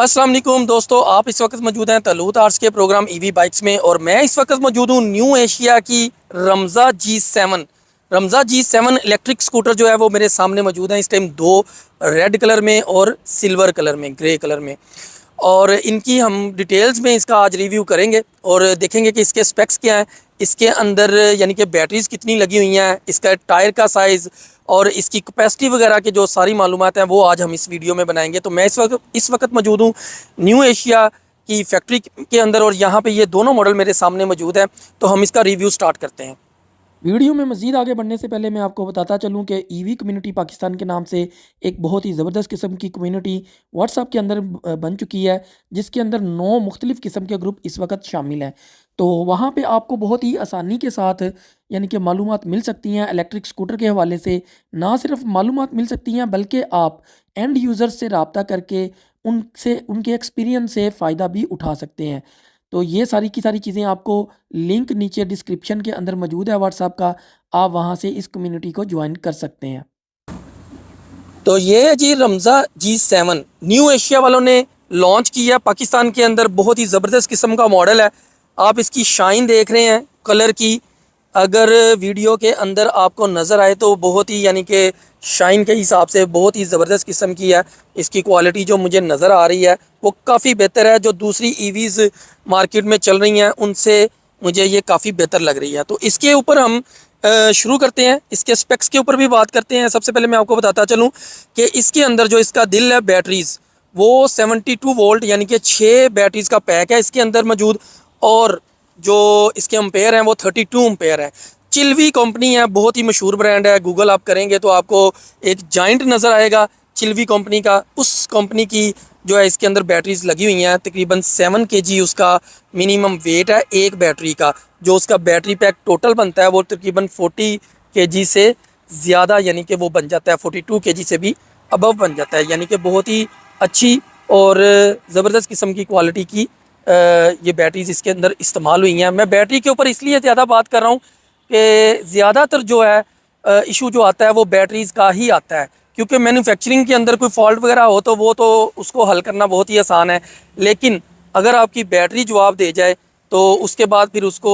अस्सलाम वालेकुम दोस्तों, आप इस वक्त मौजूद हैं तलूत आर्ट्स के प्रोग्राम ईवी बाइक्स में। और मैं इस वक्त मौजूद हूँ न्यू एशिया की Ramza G7। Ramza G7 electric scooter जो है वो मेरे सामने मौजूद है इस टाइम, दो रेड कलर में और सिल्वर कलर में, ग्रे कलर में। और इनकी हम डिटेल्स में इसका आज रिव्यू करेंगे और देखेंगे कि इसके स्पेक्स क्या हैं, इसके अंदर यानी कि बैटरीज कितनी लगी हुई हैं, इसका टायर का साइज़ और इसकी कैपेसिटी वगैरह की जो सारी मालूमात हैं वो आज हम इस वीडियो में बनाएंगे। तो मैं इस वक्त मौजूद हूँ न्यू एशिया की फैक्ट्री के अंदर और यहाँ पे ये दोनों मॉडल मेरे सामने मौजूद हैं। तो हम इसका रिव्यू स्टार्ट करते हैं। वीडियो में मज़ीद आगे बढ़ने से पहले मैं आपको बताता चलूं कि ईवी कम्युनिटी पाकिस्तान के नाम से एक बहुत ही ज़बरदस्त किस्म की कम्युनिटी व्हाट्सएप के अंदर बन चुकी है, जिसके अंदर 9 मुख्तलिफ़ किस्म के ग्रुप इस वक्त शामिल हैं। तो वहाँ पे आपको बहुत ही आसानी के साथ यानी कि मालूमात मिल सकती हैं इलेक्ट्रिक स्कूटर के हवाले से। ना सिर्फ मालूमात मिल सकती हैं बल्कि आप एंड यूज़र्स से रब्ता करके उनसे उनके एक्सपीरियंस से फ़ायदा भी उठा सकते हैं। तो ये सारी की सारी चीज़ें आपको लिंक नीचे डिस्क्रिप्शन के अंदर मौजूद है व्हाट्सएप का, आप वहाँ से इस कम्युनिटी को ज्वाइन कर सकते हैं। तो ये है जी रमज़ा G7, न्यू एशिया वालों ने लॉन्च किया पाकिस्तान के अंदर। बहुत ही ज़बरदस्त किस्म का मॉडल है। आप इसकी शाइन देख रहे हैं कलर की, अगर वीडियो के अंदर आपको नज़र आए तो बहुत ही यानी कि शाइन के हिसाब से बहुत ही ज़बरदस्त किस्म की है। इसकी क्वालिटी जो मुझे नज़र आ रही है वो काफ़ी बेहतर है, जो दूसरी ईवीज़ मार्केट में चल रही हैं उनसे मुझे ये काफ़ी बेहतर लग रही है। तो इसके ऊपर हम शुरू करते हैं, इसके स्पेक्स के ऊपर भी बात करते हैं। सबसे पहले मैं आपको बताता चलूँ कि इसके अंदर जो इसका दिल है बैटरीज़, वो 72 वोल्ट यानी कि 6 बैटरीज़ का पैक है इसके अंदर मौजूद। और जो इसके अम्पेयर हैं वो 32 अम्पेयर है। चिल्वी कंपनी है, बहुत ही मशहूर ब्रांड है। गूगल आप करेंगे तो आपको एक जाइंट नज़र आएगा चिल्वी कंपनी का। उस कंपनी की जो है इसके अंदर बैटरीज लगी हुई हैं। तकरीबन 7 kg उसका मिनिमम वेट है एक बैटरी का। जो उसका बैटरी पैक टोटल बनता है वो तकरीबन 40 kg से ज़्यादा यानी कि वो बन जाता है, 42 kg से भी अबव बन जाता है। यानी कि बहुत ही अच्छी और ज़बरदस्त किस्म की क्वालिटी की ये बैटरीज इसके अंदर इस्तेमाल हुई हैं। मैं बैटरी के ऊपर इसलिए ज़्यादा बात कर रहा हूँ कि ज़्यादातर जो है इशू जो आता है वो बैटरीज़ का ही आता है, क्योंकि मैन्युफैक्चरिंग के अंदर कोई फॉल्ट वगैरह हो तो वो तो उसको हल करना बहुत ही आसान है। लेकिन अगर आपकी बैटरी जवाब दे जाए तो उसके बाद फिर उसको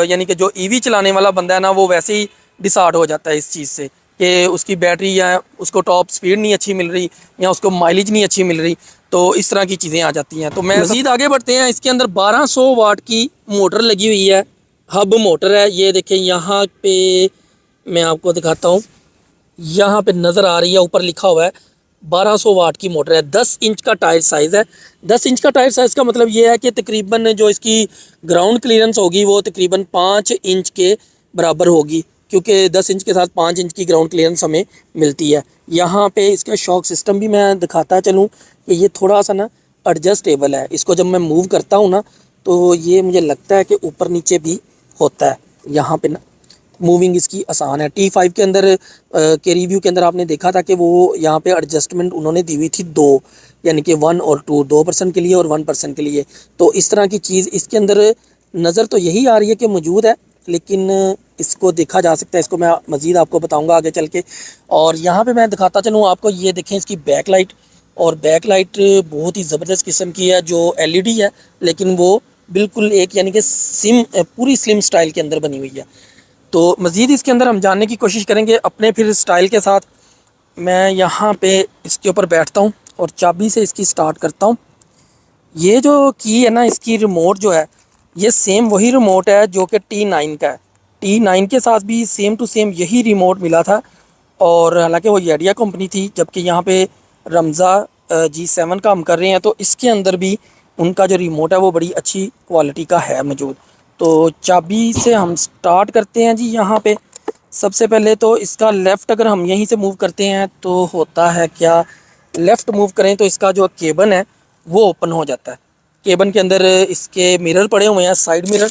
यानी कि जो ईवी चलाने वाला बंदा है ना, वो वैसे ही डिसऑर्डर हो जाता है इस चीज़ से कि उसकी बैटरी या उसको टॉप स्पीड नहीं अच्छी मिल रही या उसको माइलेज नहीं अच्छी मिल रही। तो इस तरह की चीज़ें आ जाती हैं। तो मैं मज़ीद आगे बढ़ते हैं। इसके अंदर 1200 वाट की मोटर लगी हुई है, हब मोटर है। ये देखें यहाँ पे मैं आपको दिखाता हूँ, यहाँ पे नज़र आ रही है, ऊपर लिखा हुआ है 1200 वाट की मोटर है। 10 इंच का टायर साइज़ है। 10 इंच का टायर साइज़ का मतलब ये है कि तकरीबन जो इसकी ग्राउंड क्लियरेंस होगी वो तकरीबन 5 इंच के बराबर होगी, क्योंकि 10 इंच के साथ 5 इंच की ग्राउंड क्लियरेंस हमें मिलती है। यहाँ पे इसका शॉक सिस्टम भी मैं दिखाता चलूँ कि ये थोड़ा सा ना एडजस्टेबल है। इसको जब मैं मूव करता हूँ ना तो ये मुझे लगता है कि ऊपर नीचे भी होता है। यहाँ पे ना मूविंग इसकी आसान है। T5 के अंदर के रिव्यू के अंदर आपने देखा था कि वो यहाँ पे एडजस्टमेंट उन्होंने दी हुई थी दो, यानी कि 1 और 2, 2% के लिए और 1% के लिए। तो इस तरह की चीज़ इसके अंदर नज़र तो यही आ रही है कि मौजूद है, लेकिन इसको देखा जा सकता है। इसको मैं मज़ीद आपको बताऊँगा आगे चल के। और यहाँ पर मैं दिखाता चलूँ आपको, ये देखें इसकी बैक लाइट। और बैक लाइट बहुत ही ज़बरदस्त किस्म की है, जो LED है, लेकिन वो बिल्कुल एक यानी कि पूरी स्लिम स्टाइल के अंदर बनी हुई है। तो मज़ीद इसके अंदर हम जानने की कोशिश करेंगे अपने फिर स्टाइल के साथ। मैं यहाँ पे इसके ऊपर बैठता हूँ और चाबी से इसकी स्टार्ट करता हूँ। ये जो की है ना, इसकी रिमोट जो है ये सेम वही रिमोट है जो कि T9 का है। T9 के साथ भी सेम टू सेम यही रिमोट मिला था, और हालांकि वो येडिया कंपनी थी। जबकि यहाँ पे रमज़ा G7 का हम कर रहे हैं तो इसके अंदर भी उनका जो रिमोट है वो बड़ी अच्छी क्वालिटी का है मौजूद। तो चाबी से हम स्टार्ट करते हैं जी। यहाँ पे सबसे पहले तो इसका लेफ़्ट अगर हम यहीं से मूव करते हैं तो होता है क्या, लेफ़्ट मूव करें तो इसका जो केबन है वो ओपन हो जाता है। केबन के अंदर इसके मिरर पड़े हुए हैं, साइड मिरर।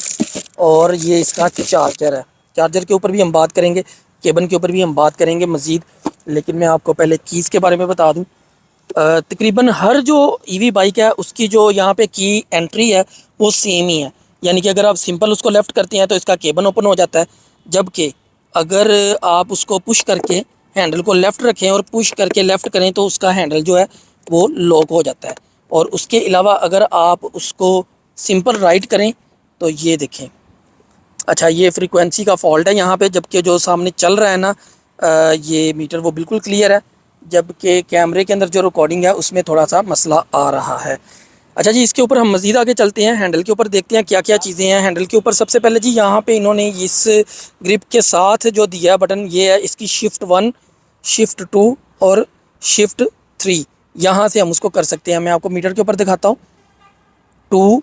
और ये इसका चार्जर है। चार्जर के ऊपर भी हम बात करेंगे, केबन के ऊपर भी हम बात करेंगे मज़ीद। लेकिन मैं आपको पहले कीज़ के बारे में बता दूं। तकरीबन हर जो ईवी बाइक है उसकी जो यहाँ पे की एंट्री है वो सेम ही है। यानी कि अगर आप सिंपल उसको लेफ़्ट करते हैं तो इसका केबन ओपन हो जाता है, जबकि अगर आप उसको पुश करके हैंडल को लेफ़्ट रखें और पुश करके लेफ़्ट करें तो उसका हैंडल जो है वो लॉक हो जाता है। और उसके अलावा अगर आप उसको सिंपल राइट करें तो ये देखें, अच्छा ये फ्रीक्वेंसी का फॉल्ट है यहाँ पे, जबकि जो सामने चल रहा है ना ये मीटर वो बिल्कुल क्लियर है, जबकि कैमरे के अंदर जो रिकॉर्डिंग है उसमें थोड़ा सा मसला आ रहा है। अच्छा जी, इसके ऊपर हम मज़ीद आगे चलते हैं, हैंडल के ऊपर देखते हैं क्या क्या चीज़ें हैं हैंडल के ऊपर। सबसे पहले जी यहाँ पे इन्होंने इस ग्रिप के साथ जो दिया है बटन, ये है इसकी शिफ्ट 1, शिफ्ट 2 और शिफ्ट 3। यहाँ से हम उसको कर सकते हैं। मैं आपको मीटर के ऊपर दिखाता हूँ, 2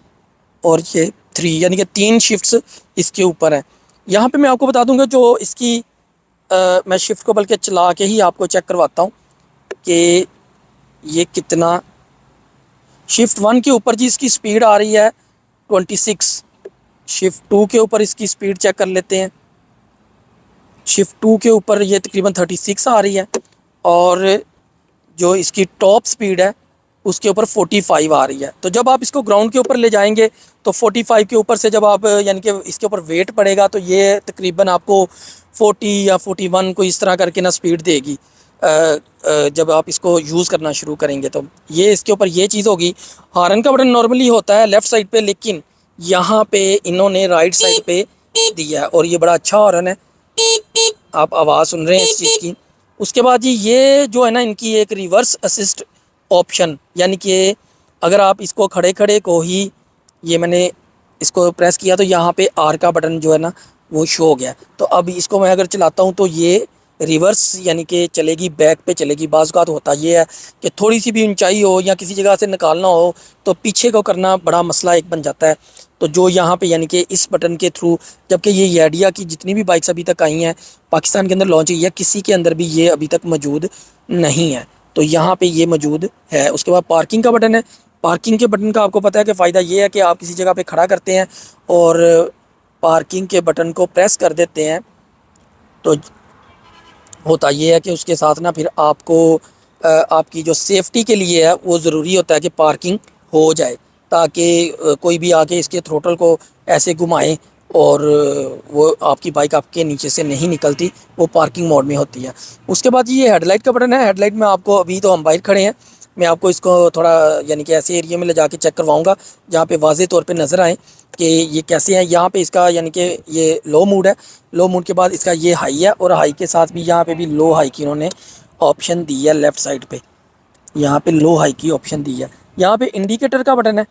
और ये 3, यानी कि 3 शिफ्ट्स इसके ऊपर हैं। यहाँ पे मैं आपको बता दूंगा जो इसकी मैं शिफ्ट को बल्कि चला के ही आपको चेक करवाता हूँ कि ये कितना। शिफ्ट 1 के ऊपर जी इसकी स्पीड आ रही है 26। शिफ्ट 2 के ऊपर इसकी स्पीड चेक कर लेते हैं। शिफ्ट 2 के ऊपर ये तकरीबन 36 आ रही है, और जो इसकी टॉप स्पीड है उसके ऊपर 45 आ रही है। तो जब आप इसको ग्राउंड के ऊपर ले जाएंगे तो 45 के ऊपर से जब आप यानी कि इसके ऊपर वेट पड़ेगा तो ये तकरीबन आपको 40 या 41 को इस तरह करके ना स्पीड देगी जब आप इसको यूज़ करना शुरू करेंगे। तो ये इसके ऊपर ये चीज़ होगी। हॉर्न का बटन नॉर्मली होता है लेफ़्ट साइड पे, लेकिन यहाँ पे इन्होंने राइट साइड पे दिया है, और ये बड़ा अच्छा हॉर्न है, आप आवाज़ सुन रहे हैं इस चीज़ की। उसके बाद जी ये जो है ना इनकी एक रिवर्स असिस्ट ऑप्शन, यानी कि अगर आप इसको खड़े खड़े को ही, ये मैंने इसको प्रेस किया तो यहाँ पे आर का बटन जो है ना वो शो हो गया। तो अब इसको मैं अगर चलाता हूँ तो ये रिवर्स यानी कि चलेगी, बैक पे चलेगी। बाज़ का तो होता ये है कि थोड़ी सी भी ऊंचाई हो या किसी जगह से निकालना हो तो पीछे को करना बड़ा मसला एक बन जाता है। तो जो यहाँ पे यानी कि इस बटन के थ्रू, जबकि ये याडिया की जितनी भी बाइक्स अभी तक आई हैं पाकिस्तान के अंदर लॉन्च हुई है, किसी के अंदर भी ये अभी तक मौजूद नहीं है, तो यहाँ पे ये मौजूद है। उसके बाद पार्किंग का बटन है। पार्किंग के बटन का आपको पता है कि फ़ायदा ये है कि आप किसी जगह पे खड़ा करते हैं और पार्किंग के बटन को प्रेस कर देते हैं तो होता ये है कि उसके साथ ना फिर आपको आपकी जो सेफ्टी के लिए है वो ज़रूरी होता है कि पार्किंग हो जाए, ताकि कोई भी आके इसके थ्रोटल को ऐसे घुमाए और वो आपकी बाइक आपके नीचे से नहीं निकलती, वो पार्किंग मोड में होती है। उसके बाद ये हेडलाइट का बटन है। हेडलाइट में आपको, अभी तो हम बाहर खड़े हैं, मैं आपको इसको थोड़ा यानी कि ऐसे एरिया में ले जाके चेक करवाऊंगा जहाँ पे वाज़े तौर पे नज़र आए कि ये कैसे हैं। यहाँ पे इसका यानी कि ये लो मोड है, लो मोड के बाद इसका ये हाई है, और हाई के साथ भी यहाँ पे भी लो हाई की इन्होंने ऑप्शन दी है। लेफ़्ट साइड पे यहाँ पे लो हाई की ऑप्शन दी है। यहाँ पे इंडिकेटर का बटन है।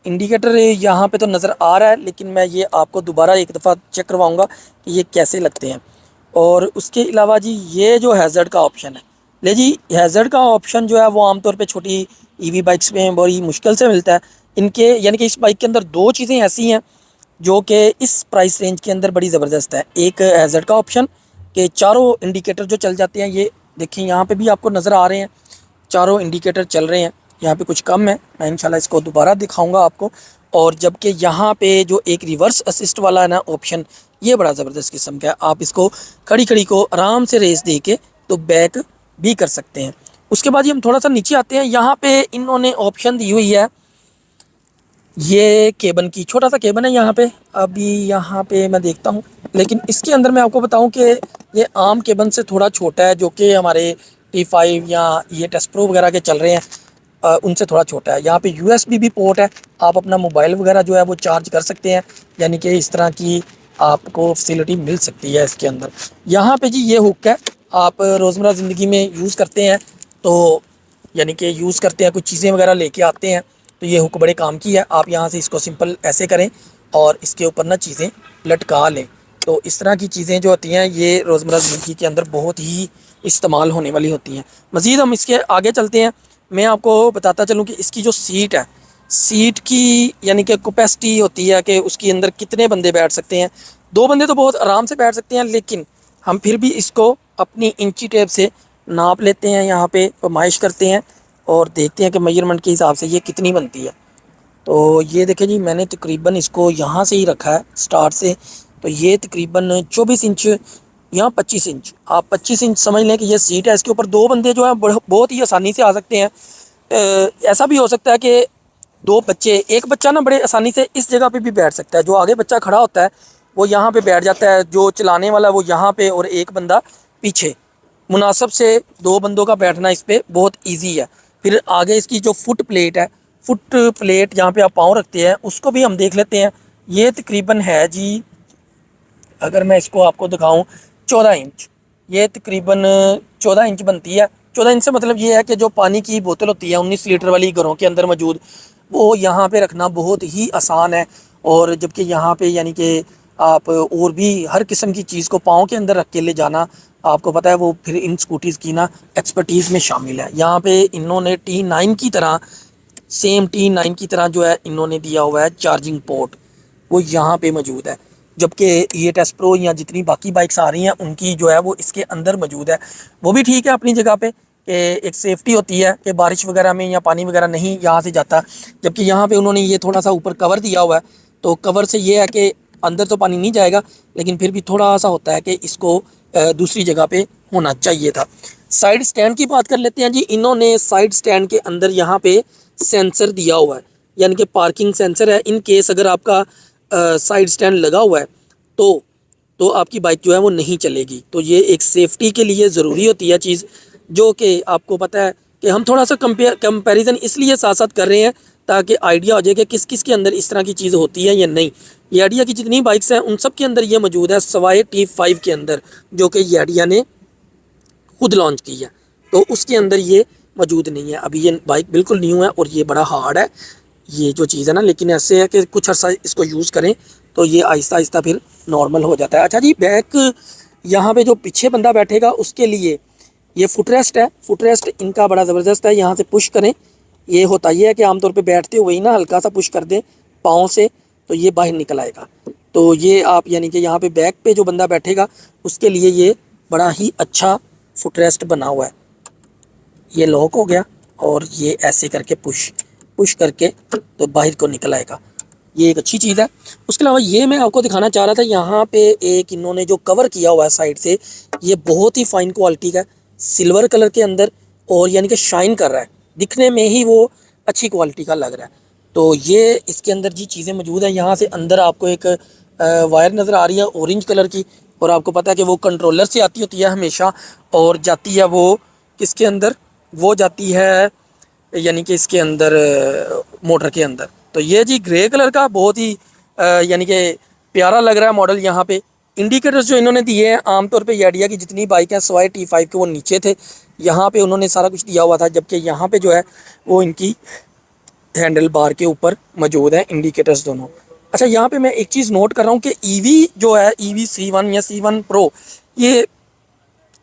इंडिकेटर यहाँ पे तो नज़र आ रहा है, लेकिन मैं ये आपको दोबारा एक दफ़ा चेक करवाऊँगा कि ये कैसे लगते हैं। और उसके अलावा जी ये जो हैज़र्ड का ऑप्शन है, ले जी हैज़र्ड का ऑप्शन जो है वो आमतौर पे छोटी ईवी बाइक्स में बड़ी मुश्किल से मिलता है। इनके यानी कि इस बाइक के अंदर दो चीज़ें ऐसी हैं जो कि इस प्राइस रेंज के अंदर बड़ी ज़बरदस्त है। एक हैज़र्ड का ऑप्शन कि चारों इंडिकेटर जो चल जाते हैं, ये देखें यहाँ पे भी आपको नज़र आ रहे हैं, चारों इंडिकेटर चल रहे हैं। यहाँ पे कुछ कम है, मैं इंशाल्लाह इसको दोबारा दिखाऊंगा आपको। और जबकि यहाँ पे जो एक रिवर्स असिस्ट वाला है ना ऑप्शन, ये बड़ा ज़बरदस्त किस्म का है। आप इसको खड़ी खड़ी को आराम से रेस दे के तो बैक भी कर सकते हैं। उसके बाद ये हम थोड़ा सा नीचे आते हैं, यहाँ पे इन्होंने ऑप्शन दी हुई है ये केबन की, छोटा सा केबन है यहाँ पे। अभी यहाँ पे मैं देखता हूँ, लेकिन इसके अंदर मैं आपको बताऊँ कि ये आम केबन से थोड़ा छोटा है, जो कि हमारे T5 या ये टेस्ट प्रो वगैरह के चल रहे हैं उनसे थोड़ा छोटा है। यहाँ पे USB भी पोर्ट है, आप अपना मोबाइल वगैरह जो है वो चार्ज कर सकते हैं, यानी कि इस तरह की आपको फैसिलिटी मिल सकती है इसके अंदर। यहाँ पे जी ये हुक है, आप रोज़मर्रा ज़िंदगी में यूज़ करते हैं, तो यानी कि यूज़ करते हैं, कुछ चीज़ें वगैरह लेके आते हैं तो ये हुक बड़े काम की है। आप यहाँ से इसको सिंपल ऐसे करें और इसके ऊपर ना चीज़ें लटका लें, तो इस तरह की चीज़ें जो होती हैं ये रोज़मर्रा ज़िंदगी के अंदर बहुत ही इस्तेमाल होने वाली होती हैं। मज़ीद हम इसके आगे चलते हैं, मैं आपको बताता चलूँ कि इसकी जो सीट है, सीट की यानी कि कैपेसिटी होती है कि उसके अंदर कितने बंदे बैठ सकते हैं। 2 बंदे तो बहुत आराम से बैठ सकते हैं, लेकिन हम फिर भी इसको अपनी इंची टेप से नाप लेते हैं, यहाँ पे पैमाइश करते हैं और देखते हैं कि मेजरमेंट के हिसाब से ये कितनी बनती है। तो ये देखें जी, मैंने तकरीबन इसको यहाँ से ही रखा है स्टार्ट से, तो ये तकरीबन 24 इंच या 25 इंच, आप 25 इंच समझ लें कि ये सीट है। इसके ऊपर 2 बंदे जो हैं बहुत ही आसानी से आ सकते हैं। ऐसा भी हो सकता है कि 2 बच्चे, एक बच्चा ना बड़े आसानी से इस जगह पे भी बैठ सकता है। जो आगे बच्चा खड़ा होता है वो यहाँ पे बैठ जाता है, जो चलाने वाला वो यहाँ पे, और एक बंदा पीछे। मुनासिब से 2 बंदों का बैठना इस पर बहुत ईजी है। फिर आगे इसकी जो फुट प्लेट है, फुट प्लेट जहाँ पे आप पाँव रखते हैं उसको भी हम देख लेते हैं। ये तकरीबन है जी, अगर मैं इसको आपको दिखाऊं, 14 इंच। ये तकरीबन 14 इंच बनती है। 14 इंच से मतलब ये है कि जो पानी की बोतल होती है 19 लीटर वाली घरों के अंदर मौजूद, वो यहाँ पे रखना बहुत ही आसान है। और जबकि यहाँ पे यानी कि आप और भी हर किस्म की चीज़ को पाँव के अंदर रख के ले जाना, आपको पता है वो फिर इन स्कूटीज़ की ना एक्सपर्टीज़ में शामिल है। यहाँ पे इन्होंने T9 की तरह, सेम T9 की तरह जो है इन्होंने दिया हुआ है चार्जिंग पोर्ट, वो यहाँ पे मौजूद है। जबकि ये टेस्ट प्रो या जितनी बाकी बाइक्स आ रही हैं उनकी जो है वो इसके अंदर मौजूद है। वो भी ठीक है अपनी जगह पे कि एक सेफ्टी होती है कि बारिश वगैरह में या पानी वगैरह नहीं यहाँ से जाता। जबकि यहाँ पे उन्होंने ये थोड़ा सा ऊपर कवर दिया हुआ है, तो कवर से ये है कि अंदर तो पानी नहीं जाएगा, लेकिन फिर भी थोड़ा सा होता है कि इसको दूसरी जगह पे होना चाहिए था। साइड स्टैंड की बात कर लेते हैं जी। इन्होंने साइड स्टैंड के अंदर यहाँ पे सेंसर दिया हुआ है, यानी कि पार्किंग सेंसर है। इन केस अगर आपका साइड स्टैंड लगा हुआ है तो आपकी बाइक जो है वो नहीं चलेगी। तो ये एक सेफ्टी के लिए ज़रूरी होती है चीज़, जो कि आपको पता है कि हम थोड़ा सा कंपैरिजन इसलिए साथ साथ कर रहे हैं ताकि आइडिया हो जाए कि किस किस के अंदर इस तरह की चीज़ होती है या नहीं। याडिया की जितनी बाइक्स हैं उन सब के अंदर ये मौजूद है, सवाए T5 के अंदर, जो कि याडिया ने खुद लॉन्च की है, तो उसके अंदर ये मौजूद नहीं है। अभी ये बाइक बिल्कुल न्यू है और ये बड़ा हार्ड है ये जो चीज़ है ना, लेकिन ऐसे है कि कुछ अर्सा इसको यूज़ करें तो ये आहिस्ता आहिस्ता फिर नॉर्मल हो जाता है। अच्छा जी, बैक यहाँ पे जो पीछे बंदा बैठेगा उसके लिए ये फुटरेस्ट है। फुटरेस्ट इनका बड़ा ज़बरदस्त है। यहाँ से पुश करें, ये होता ही है कि आमतौर पे बैठते हुए ही ना हल्का सा पुश कर दें पाँव से तो ये बाहर निकल आएगा। तो ये आप यानी कि यहाँ पे बैक पे जो बंदा बैठेगा उसके लिए ये बड़ा ही अच्छा फुटरेस्ट बना हुआ है। ये लॉक हो गया और ये ऐसे करके पुश पुश करके तो बाहर को निकल आएगा। ये एक अच्छी चीज़ है। उसके अलावा ये मैं आपको दिखाना चाह रहा था, यहाँ पे एक इन्होंने जो कवर किया हुआ है साइड से, ये बहुत ही फाइन क्वालिटी का है, सिल्वर कलर के अंदर, और यानी कि शाइन कर रहा है, दिखने में ही वो अच्छी क्वालिटी का लग रहा है। तो ये इसके अंदर जी चीज़ें मौजूद हैं। यहाँ से अंदर आपको एक वायर नज़र आ रही है ऑरेंज कलर की, और आपको पता है कि वो कंट्रोलर से आती होती है हमेशा, और जाती है वो किसके अंदर, वो जाती है यानी कि इसके अंदर मोटर के अंदर। तो ये जी ग्रे कलर का बहुत ही यानी कि प्यारा लग रहा है मॉडल। यहाँ पे इंडिकेटर्स जो इन्होंने दिए हैं, आमतौर पे याडिया की जितनी बाइक हैं सवाए T5 के वो नीचे थे, यहाँ पे उन्होंने सारा कुछ दिया हुआ था, जबकि यहाँ पे जो है वो इनकी हैंडल बार के ऊपर मौजूद है इंडिकेटर्स दोनों। अच्छा, यहाँ पे मैं एक चीज़ नोट कर रहा हूँ कि ईवी जो है, ईवी C1 या C1 प्रो, ये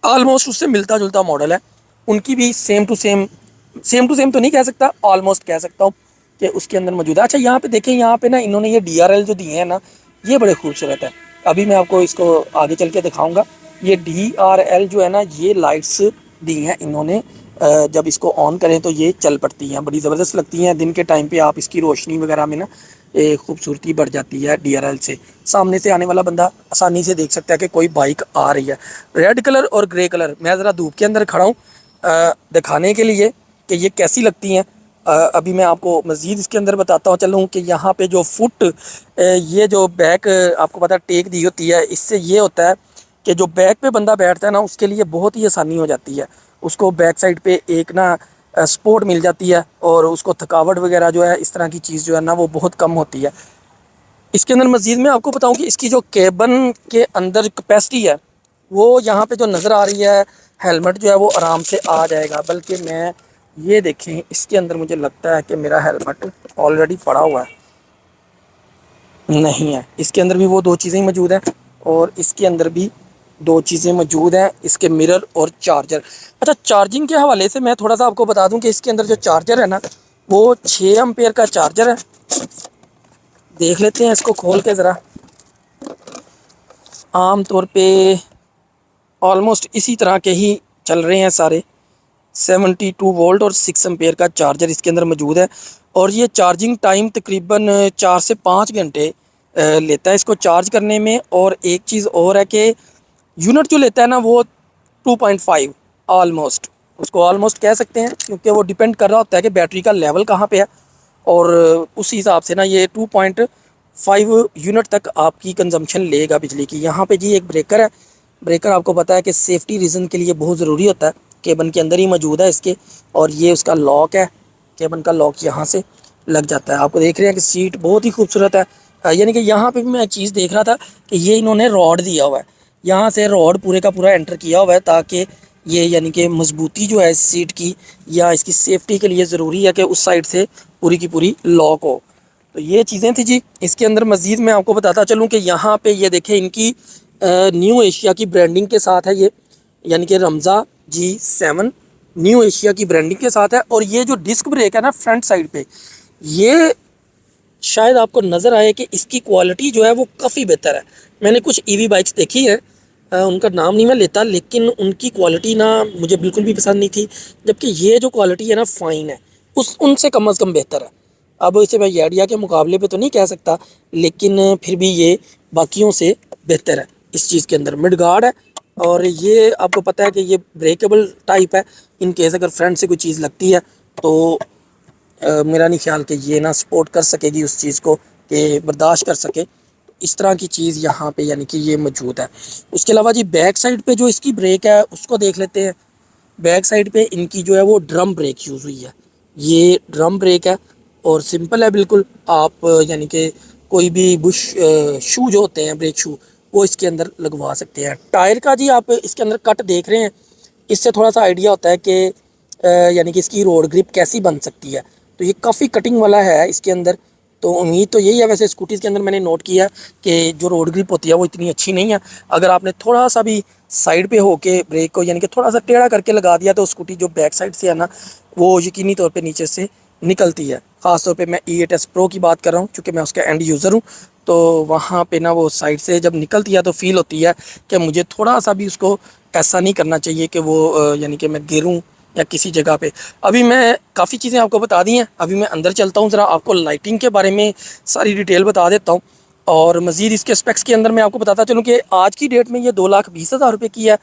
ऑलमोस्ट उससे मिलता जुलता मॉडल है। उनकी भी सेम टू सेम तो नहीं कह सकता, ऑलमोस्ट कह सकता हूँ कि उसके अंदर मौजूद है। अच्छा, यहाँ पे देखें, यहाँ पे ना इन्होंने ये DRL जो दिए हैं ना, ये बड़े खूबसूरत है। अभी मैं आपको इसको आगे चल के दिखाऊंगा। ये DRL जो है ना, ये लाइट्स दी हैं इन्होंने, जब इसको ऑन करें तो ये चल पड़ती हैं, बड़ी ज़बरदस्त लगती हैं। दिन के टाइम पे आप इसकी रोशनी वगैरह में ना खूबसूरती बढ़ जाती है DRL से। सामने से आने वाला बंदा आसानी से देख सकता है कि कोई बाइक आ रही है। रेड कलर और ग्रे कलर, मैं ज़रा धूप के अंदर खड़ा हूँ दिखाने के लिए कि ये कैसी लगती हैं। अभी मैं आपको मज़ीद इसके अंदर बताता हूँ चलूँ कि यहाँ पे जो फुट ये जो बैक आपको पता है टेक दी होती है, इससे ये होता है कि जो बैक पे बंदा बैठता है ना उसके लिए बहुत ही आसानी हो जाती है। उसको बैक साइड पे एक ना सपोर्ट मिल जाती है, और उसको थकावट वगैरह जो है इस तरह की चीज़ जो है ना वो बहुत कम होती है। इसके अंदर मज़ीद मैं आपको बताऊं कि इसकी जो केबन के अंदर कैपेसिटी है वो यहाँ पे जो नज़र आ रही है, हेलमेट जो है वो आराम से आ जाएगा। बल्कि मैं ये देखें, इसके अंदर मुझे लगता है कि मेरा हेलमेट ऑलरेडी पड़ा हुआ है, नहीं है। इसके अंदर भी वो दो चीज़ें मौजूद हैं, और इसके अंदर भी दो चीज़ें मौजूद हैं, इसके मिरर और चार्जर। अच्छा, चार्जिंग के हवाले से मैं थोड़ा सा आपको बता दूं कि इसके अंदर जो चार्जर है ना वो 6 एम्पेयर का चार्जर है। देख लेते हैं इसको खोल के ज़रा। आम तौर पे ऑलमोस्ट इसी तरह के ही चल रहे हैं सारे। 72 वोल्ट और 6 एम्पेयर का चार्जर इसके अंदर मौजूद है, और ये चार्जिंग टाइम तकरीबन 4 से 5 घंटे लेता है इसको चार्ज करने में। और एक चीज़ और है कि यूनिट जो लेता है ना वो 2.5, ऑलमोस्ट, उसको ऑलमोस्ट कह सकते हैं, क्योंकि वो डिपेंड कर रहा होता है कि बैटरी का लेवल कहाँ पे है, और उस हिसाब से ना ये 2.5 यूनिट तक आपकी कंजम्पशन लेगा बिजली की। यहाँ पे जी एक ब्रेकर है। ब्रेकर आपको पता है कि सेफ्टी रीज़न के लिए बहुत ज़रूरी होता है, केबन के अंदर ही मौजूद है इसके। और ये उसका लॉक है, केबन का लॉक यहाँ से, लग जाता है। आपको देख रहे हैं कि सीट बहुत ही खूबसूरत है। यानी कि यहाँ पे भी मैं एक चीज़ देख रहा था कि ये इन्होंने रॉड दिया हुआ है, यहाँ से रॉड पूरे का पूरा एंटर किया हुआ है ताकि ये यानी कि मजबूती जो है इस सीट की या इसकी सेफ्टी के लिए ज़रूरी है कि उस साइड से पूरी की पूरी लॉक हो। तो ये चीज़ें थी जी। इसके अंदर मज़ीद मैं आपको बताता चलूँ कि यहाँ पे ये देखें इनकी न्यू एशिया की ब्रांडिंग के साथ है ये, यानी कि रमज़ा G7 न्यू एशिया की ब्रांडिंग के साथ है। और ये जो डिस्क ब्रेक है ना फ्रंट साइड पे, ये शायद आपको नज़र आए कि इसकी क्वालिटी जो है वो काफ़ी बेहतर है। मैंने कुछ ईवी बाइक्स देखी है, उनका नाम नहीं मैं लेता, लेकिन उनकी क्वालिटी ना मुझे बिल्कुल भी पसंद नहीं थी, जबकि ये जो क्वालिटी है ना फ़ाइन है, उस उनसे कम अज़ कम बेहतर है। अब इसे मैं याडिया के मुकाबले पे तो नहीं कह सकता, लेकिन फिर भी ये बाकियों से बेहतर है। इस चीज़ के अंदर मिड गार्ड है, और ये आपको पता है कि ये ब्रेकेबल टाइप है। इन केस अगर फ्रंट से कोई चीज़ लगती है तो मेरा नहीं ख्याल कि ये ना सपोर्ट कर सकेगी उस चीज़ को, कि बर्दाश्त कर सके। तो इस तरह की चीज़ यहाँ पे यानी कि ये मौजूद है। उसके अलावा जी बैक साइड पे जो इसकी ब्रेक है उसको देख लेते हैं। बैक साइड पे इनकी जो है वो ड्रम ब्रेक यूज़ हुई है। ये ड्रम ब्रेक है और सिंपल है बिल्कुल। आप यानी कि कोई भी बुश शू जो होते हैं, ब्रेक शू, वो इसके अंदर लगवा सकते हैं। टायर का जी आप इसके अंदर कट देख रहे हैं, इससे थोड़ा सा आइडिया होता है कि यानी कि इसकी रोड ग्रिप कैसी बन सकती है। तो ये काफ़ी कटिंग वाला है इसके अंदर। तो उम्मीद तो यही है। वैसे स्कूटीज़ के अंदर मैंने नोट किया कि जो रोड ग्रिप होती है वो इतनी अच्छी नहीं है। अगर आपने थोड़ा सा भी साइड पे होके ब्रेक को यानी कि थोड़ा सा टेढ़ा करके लगा दिया तो स्कूटी जो बैक साइड से है ना, वो यकीनी तौर पे नीचे से निकलती है। ख़ास तौर पे मैं E8S Pro की बात कर रहा हूँ, चूँकि मैं उसका एंड यूज़र हूँ। तो वहाँ पे ना वो साइड से जब निकलती है तो फील होती है कि मुझे थोड़ा सा भी उसको ऐसा नहीं करना चाहिए कि वो यानी कि मैं गिरूँ या किसी जगह पे। अभी मैं काफ़ी चीज़ें आपको बता दी हैं, अभी मैं अंदर चलता हूँ, ज़रा आपको लाइटिंग के बारे में सारी डिटेल बता देता हूँ। और मज़ीद इसके स्पेक्स के अंदर मैं आपको बताता चलूँ कि आज की डेट में ये 2,20,000 रुपये की है।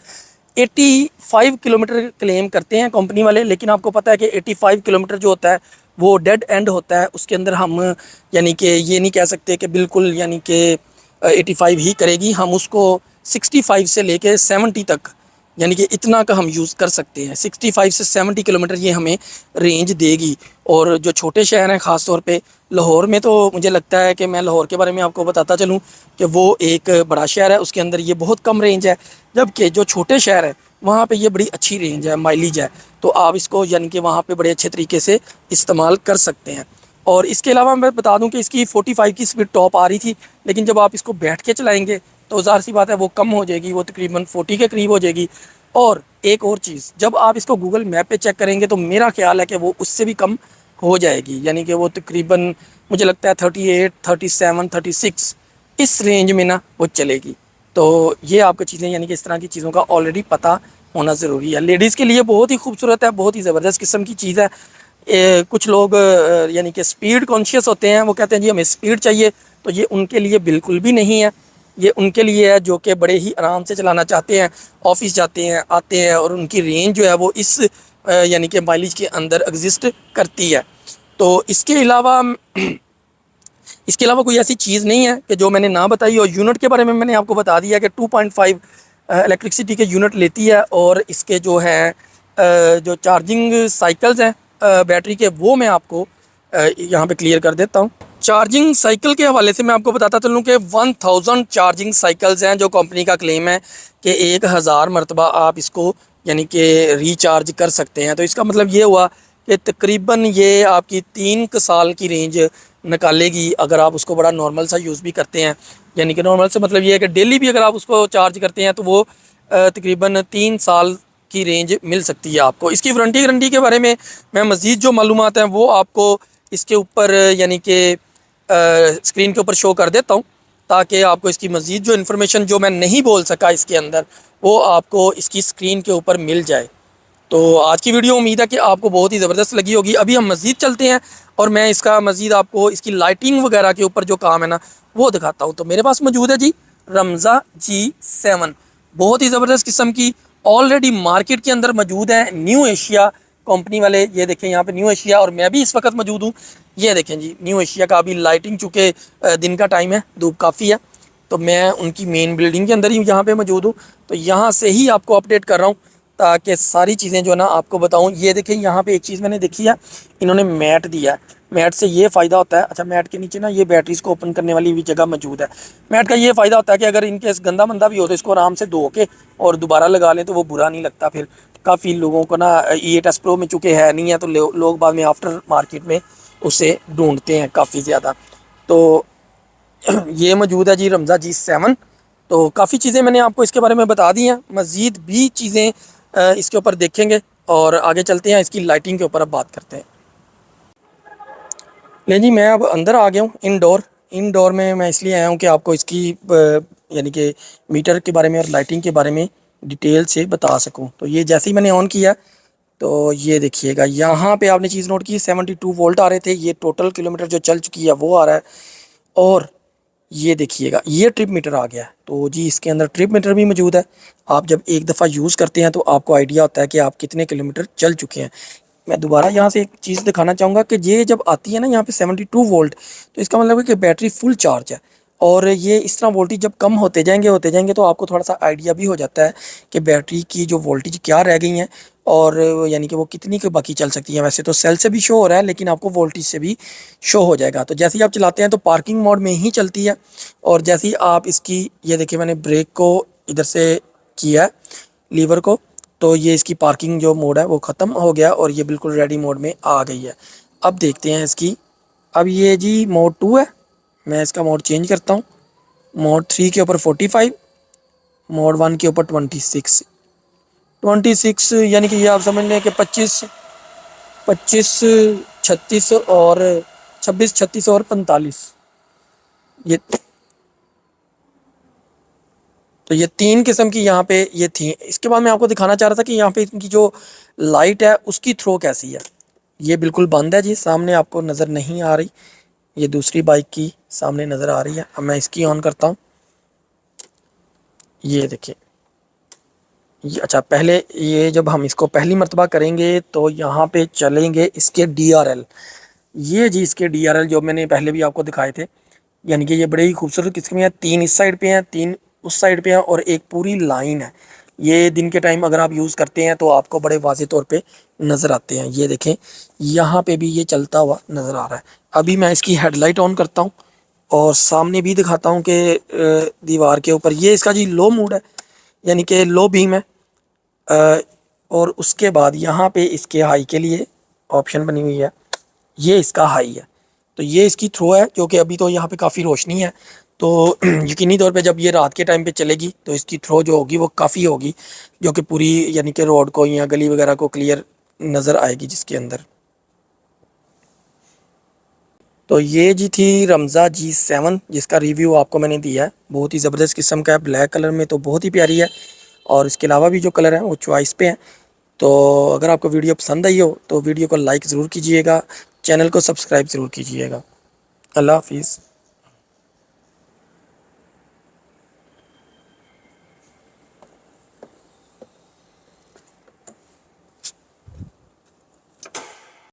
85 किलोमीटर क्लेम करते हैं कंपनी वाले, लेकिन आपको पता है कि 85 किलोमीटर जो होता है वो डेड एंड होता है। उसके अंदर हम यानी कि ये नहीं कह सकते कि बिल्कुल यानी कि 85 ही करेगी। हम उसको 65 से लेके 70 तक यानी कि इतना का हम यूज़ कर सकते हैं। 65 से 70 किलोमीटर ये हमें रेंज देगी। और जो छोटे शहर हैं, ख़ास तौर पे लाहौर में, तो मुझे लगता है कि मैं लाहौर के बारे में आपको बताता चलूँ कि वो एक बड़ा शहर है, उसके अंदर ये बहुत कम रेंज है। जबकि जो छोटे शहर हैं वहाँ पे ये बड़ी अच्छी रेंज है, माइलेज है। तो आप इसको यानी कि वहाँ पे बड़े अच्छे तरीके से इस्तेमाल कर सकते हैं। और इसके अलावा मैं बता दूं कि इसकी 45 की स्पीड टॉप आ रही थी, लेकिन जब आप इसको बैठ के चलाएंगे तो ज़ाहिर सी बात है वो कम हो जाएगी, वो तकरीबन 40 के करीब हो जाएगी। और एक और चीज़, जब आप इसको गूगल मैप पे चेक करेंगे तो मेरा ख्याल है कि वो उससे भी कम हो जाएगी, यानी कि वो तकरीबन मुझे लगता है 38, 37, 36 इस रेंज में ना वो चलेगी। तो ये आपको चीज़ें यानी कि इस तरह की चीज़ों का ऑलरेडी पता होना ज़रूरी है। लेडीज़ के लिए बहुत ही खूबसूरत है, बहुत ही ज़बरदस्त किस्म की चीज़ है। कुछ लोग यानी कि स्पीड कॉन्शियस होते हैं, वो कहते हैं जी हमें स्पीड चाहिए, तो ये उनके लिए बिल्कुल भी नहीं है। ये उनके लिए है जो कि बड़े ही आराम से चलाना चाहते हैं, ऑफिस जाते हैं, आते हैं, और उनकी रेंज जो है वो इस यानी कि माइलेज के अंदर एग्जिस्ट करती है। तो इसके अलावा कोई ऐसी चीज़ नहीं है कि जो मैंने ना बताई। और यूनिट के बारे में मैंने आपको बता दिया कि 2.5 इलेक्ट्रिसिटी के यूनिट लेती है। और इसके जो है जो चार्जिंग साइकिल्स हैं बैटरी के, वो मैं आपको यहाँ पे क्लियर कर देता हूँ। चार्जिंग साइकिल के हवाले से मैं आपको बताता चलूँ कि 1000 चार्जिंग साइकिल्स हैं जो कंपनी का क्लेम है कि 1000 मरतबा आप इसको यानी कि रिचार्ज कर सकते हैं। तो इसका मतलब ये हुआ कि तकरीबन ये आपकी 3 साल की रेंज निकालेगी, अगर आप उसको बड़ा नॉर्मल सा यूज़ भी करते हैं। यानी कि नॉर्मल से मतलब ये है कि डेली भी अगर आप उसको चार्ज करते हैं तो वो तकरीबन 3 साल की रेंज मिल सकती है आपको। इसकी वारंटी के बारे में मैं मज़ीद जो मालूमात हैं वो आपको इसके ऊपर यानी कि स्क्रीन के ऊपर शो कर देता हूँ, ताकि आपको इसकी मज़ीद जो इन्फॉर्मेशन जो मैं नहीं बोल सका इसके अंदर, वो आपको इसकी स्क्रीन के ऊपर मिल जाए। तो आज की वीडियो उम्मीद है कि आपको बहुत ही ज़बरदस्त लगी होगी। अभी हम मज़ीद चलते हैं और मैं इसका मज़ीद आपको इसकी लाइटिंग वगैरह के ऊपर जो काम है ना वो दिखाता हूँ। तो मेरे पास मौजूद है जी रमज़ा G7, बहुत ही ज़बरदस्त किस्म की, ऑलरेडी मार्केट के अंदर मौजूद है। न्यू एशिया कंपनी वाले, ये देखें यहाँ पे न्यू एशिया, और मैं भी इस वक्त मौजूद हूँ। ये देखें जी न्यू एशिया का अभी लाइटिंग, चूँकि दिन का टाइम है, धूप काफ़ी है, तो मैं उनकी मेन बिल्डिंग के अंदर ही यहाँ पे मौजूद हूँ। तो यहाँ से ही आपको अपडेट कर रहा हूँ ताकि सारी चीज़ें जो है ना आपको बताऊँ। ये देखें यहाँ पे एक चीज़ मैंने देखी है, इन्होंने मैट दिया है। मैट से ये फ़ायदा होता है, अच्छा मैट के नीचे ना ये बैटरीज़ को ओपन करने वाली भी जगह मौजूद है। मैट का ये फ़ायदा होता है कि अगर इनकेस गंदा मंदा भी हो तो इसको आराम से धो के और दोबारा लगा लें तो वो बुरा नहीं लगता। फिर काफ़ी लोगों को ना E8S Pro में चूँकि है नहीं है तो लोग बाद में आफ्टर मार्केट में उसे ढूंढते हैं काफ़ी ज़्यादा। तो ये मौजूद है जी रमज़ा G7। तो काफ़ी चीज़ें मैंने आपको इसके बारे में बता दी हैं, मज़ीद भी चीज़ें इसके ऊपर देखेंगे और आगे चलते हैं, इसकी लाइटिंग के ऊपर अब बात करते हैं। नहीं जी, मैं अब अंदर आ गया हूँ इंडोर। इंडोर में मैं इसलिए आया हूँ कि आपको इसकी यानी कि मीटर के बारे में और लाइटिंग के बारे में डिटेल से बता सकूँ। तो ये जैसे ही मैंने ऑन किया तो ये देखिएगा यहाँ पे आपने चीज़ नोट की 72 वोल्ट आ रहे थे, ये टोटल किलोमीटर जो चल चुकी है वो आ रहा है। और ये देखिएगा ये ट्रिप मीटर आ गया है। तो जी इसके अंदर ट्रिप मीटर भी मौजूद है। आप जब एक दफ़ा यूज़ करते हैं तो आपको आइडिया होता है कि आप कितने किलोमीटर चल चुके हैं। मैं दोबारा यहाँ से एक चीज़ दिखाना चाहूँगा कि ये जब आती है ना यहाँ पे 72 वोल्ट, तो इसका मतलब है कि बैटरी फुल चार्ज है। और ये इस तरह वोल्टेज जब कम होते जाएंगे तो आपको थोड़ा सा आइडिया भी हो जाता है कि बैटरी की जो वोल्टेज क्या रह गई हैं और यानी कि वो कितनी के बाकी चल सकती हैं। वैसे तो सेल से भी शो हो रहा है लेकिन आपको वोल्टेज से भी शो हो जाएगा। तो जैसे ही आप चलाते हैं तो पार्किंग मोड में ही चलती है। और जैसे ही आप इसकी ये देखिए मैंने ब्रेक को इधर से किया है लीवर को, तो ये इसकी पार्किंग जो मोड है वो ख़त्म हो गया और ये बिल्कुल रेडी मोड में आ गई है। अब देखते हैं इसकी, अब ये जी मोड 2 है, मैं इसका मोड चेंज करता हूँ। मोड 3 के ऊपर 45, मोड 1 के ऊपर 26 यानी कि ये आप समझ लें कि 25 36 और 26 36 और 45। ये तो ये 3 किस्म की यहाँ पे ये थी। इसके बाद मैं आपको दिखाना चाह रहा था कि यहाँ पे इनकी जो लाइट है उसकी थ्रो कैसी है। ये बिल्कुल बंद है जी, सामने आपको नज़र नहीं आ रही। ये दूसरी बाइक की सामने नज़र आ रही है। अब मैं इसकी ऑन करता हूँ, ये देखिए ये अच्छा पहले ये जब हम इसको पहली मर्तबा करेंगे तो यहाँ पे चलेंगे इसके DRL। ये जी इसके DRL जो मैंने पहले भी आपको दिखाए थे, यानी कि ये बड़े ही खूबसूरत किस्म हैं। 3 इस साइड पे हैं, 3 उस साइड पे हैं और एक पूरी लाइन है। ये दिन के टाइम अगर आप यूज़ करते हैं तो आपको बड़े वाज़े तौर पे नज़र आते हैं। ये देखें यहाँ पे भी ये चलता हुआ नज़र आ रहा है। अभी मैं इसकी हेडलाइट ऑन करता हूँ और सामने भी दिखाता हूँ कि दीवार के ऊपर ये इसका जी लो मोड है, यानी कि लो बीम है। और उसके बाद यहाँ पे इसके हाई के लिए ऑप्शन बनी हुई है, ये इसका हाई है। तो ये इसकी थ्रो है जो कि अभी तो यहाँ पे काफ़ी रोशनी है, तो यकीनी तौर पे जब ये रात के टाइम पे चलेगी तो इसकी थ्रो जो होगी वो काफ़ी होगी, जो कि पूरी यानी कि रोड को या गली वगैरह को क्लियर नज़र आएगी जिसके अंदर। तो ये जी थी रमज़ा G7 जिसका रिव्यू आपको मैंने दिया है। बहुत ही ज़बरदस्त किस्म का है, ब्लैक कलर में तो बहुत ही प्यारी है और इसके अलावा भी जो कलर है वो चॉइस पे हैं। तो अगर आपको वीडियो पसंद आई हो तो वीडियो को लाइक ज़रूर कीजिएगा, चैनल को सब्सक्राइब ज़रूर कीजिएगा। अल्लाह हाफिज़।